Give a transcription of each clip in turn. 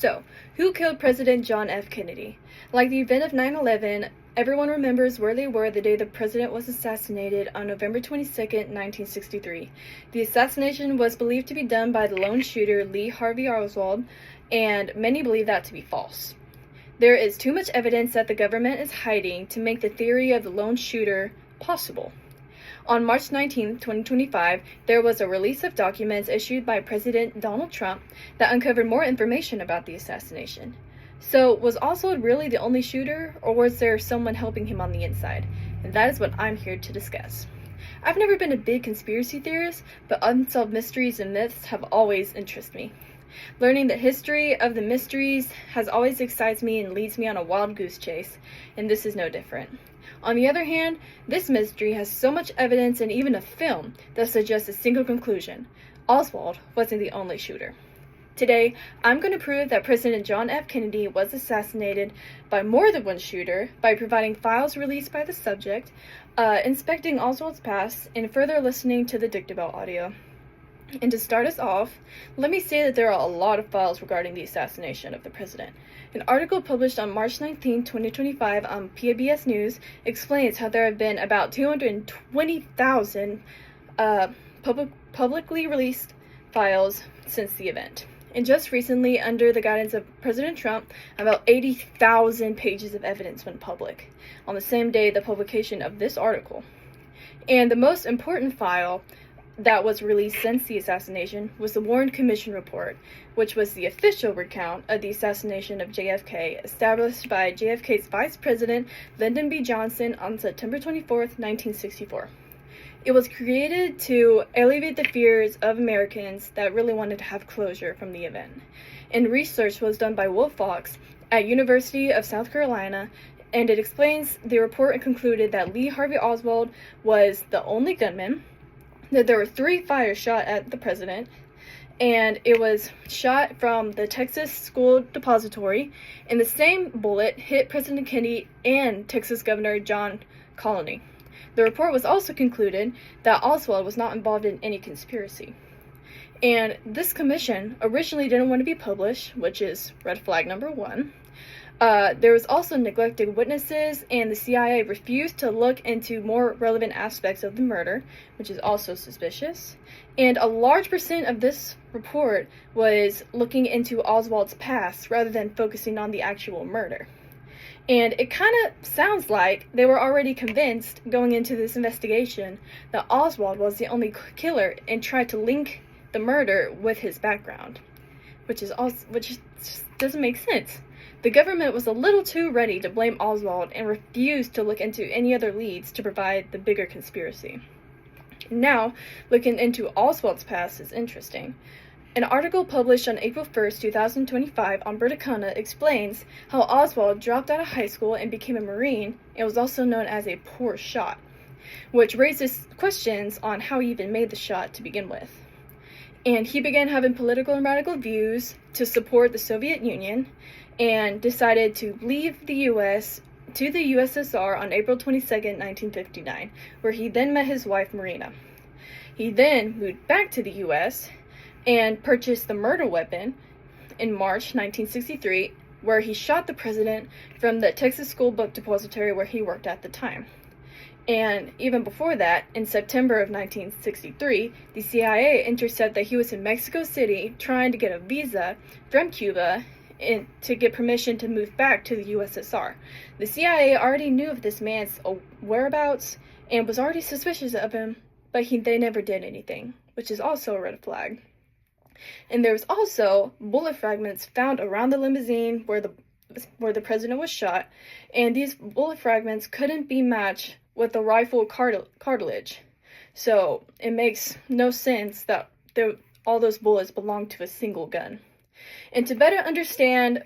So, who killed President John F. Kennedy? Like the event of 9/11, everyone remembers where they were the day the president was assassinated on November 22nd, 1963. The assassination was believed to be done by the lone shooter Lee Harvey Oswald, and many believe that to be false. There is too much evidence that the government is hiding to make the theory of the lone shooter possible. On March 19, 2025, there was a release of documents issued by President Donald Trump that uncovered more information about the assassination. So, was Oswald really the only shooter, or was there someone helping him on the inside? And that is what I'm here to discuss. I've never been a big conspiracy theorist, but unsolved mysteries and myths have always interested me. Learning the history of the mysteries has always excites me and leads me on a wild goose chase, and this is no different. On the other hand, this mystery has so much evidence and even a film that suggests a single conclusion: Oswald wasn't the only shooter. Today, I'm going to prove that President John F. Kennedy was assassinated by more than one shooter by providing files released by the subject, inspecting Oswald's past, and further listening to the dictabel audio. And to start us off, let me say that there are a lot of files regarding the assassination of the president. An article published on March 19, 2025 on PBS News explains how there have been about 220,000 publicly released files since the event. And just recently, under the guidance of President Trump, about 80,000 pages of evidence went public on the same day the publication of this article. And the most important file that was released since the assassination was the Warren Commission report, which was the official recount of the assassination of JFK, established by JFK's Vice President Lyndon B. Johnson on September 24, 1964. It was created to alleviate the fears of Americans that really wanted to have closure from the event. And research was done by Wolf Fox at University of South Carolina, and it explains the report and concluded that Lee Harvey Oswald was the only gunman, that there were 3 fires shot at the president, and it was shot from the Texas School Depository, and the same bullet hit President Kennedy and Texas Governor John Connally. The report was also concluded that Oswald was not involved in any conspiracy. And this commission originally didn't want to be published, which is red flag number 1. There was also neglected witnesses, and the CIA refused to look into more relevant aspects of the murder, which is also suspicious. And a large percent of this report was looking into Oswald's past rather than focusing on the actual murder. And it kind of sounds like they were already convinced going into this investigation that Oswald was the only killer and tried to link the murder with his background, which just doesn't make sense. The government was a little too ready to blame Oswald and refused to look into any other leads to provide the bigger conspiracy. Now, looking into Oswald's past is interesting. An article published on April 1st, 2025 on Briticana explains how Oswald dropped out of high school and became a Marine and was also known as a poor shot, which raises questions on how he even made the shot to begin with. And he began having political and radical views to support the Soviet Union and decided to leave the U.S. to the USSR on April 22, 1959, where he then met his wife Marina. He then moved back to the U.S. and purchased the murder weapon in March 1963, where he shot the president from the Texas School Book Depository where he worked at the time. And even before that, in September of 1963, the CIA intercepted that he was in Mexico City trying to get a visa from Cuba and to get permission to move back to the USSR. The CIA already knew of this man's whereabouts and was already suspicious of him, but they never did anything, which is also a red flag. And there was also bullet fragments found around the limousine where the president was shot, and these bullet fragments couldn't be matched with the rifle cartilage. So it makes no sense that all those bullets belonged to a single gun. And to better understand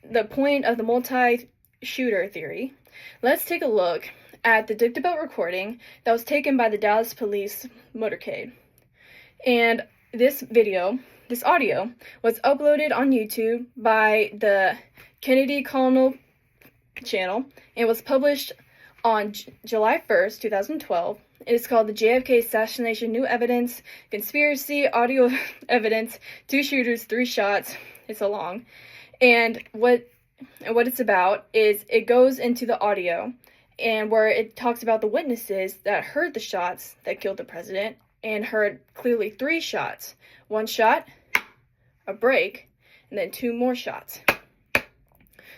the point of the multi-shooter theory, let's take a look at the dictabel recording that was taken by the Dallas Police motorcade. And this audio was uploaded on YouTube by the Kennedy Colonel channel and was published on July 1st, 2012. It is called the JFK Assassination New Evidence, Conspiracy, Audio Evidence, 2 Shooters, 3 Shots, It's a long. And what it's about is it goes into the audio and where it talks about the witnesses that heard the shots that killed the president and heard clearly 3 shots. 1 shot, a break, and then 2 more shots.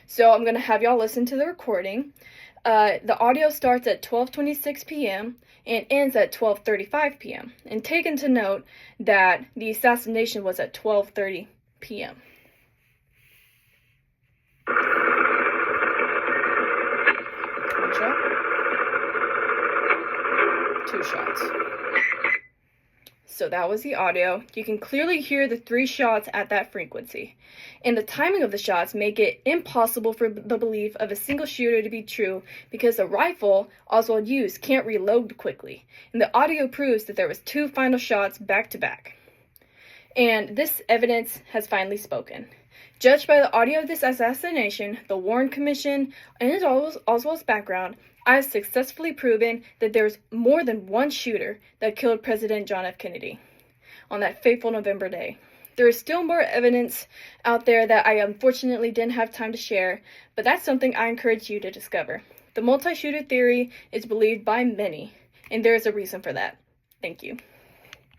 So I'm going to have y'all listen to the recording. The audio starts at 12:26 p.m. and ends at 12:35 p.m. And take into note that the assassination was at 12:30 p.m. 1 shot, 2 shots. So that was the audio. You can clearly hear the 3 shots at that frequency. And the timing of the shots make it impossible for the belief of a single shooter to be true because the rifle Oswald used can't reload quickly. And the audio proves that there was 2 final shots back to back. And this evidence has finally spoken. Judged by the audio of this assassination, the Warren Commission, and Oswald's background, I have successfully proven that there was more than one shooter that killed President John F. Kennedy on that fateful November day. There is still more evidence out there that I unfortunately didn't have time to share, but that's something I encourage you to discover. The multi-shooter theory is believed by many, and there is a reason for that. Thank you.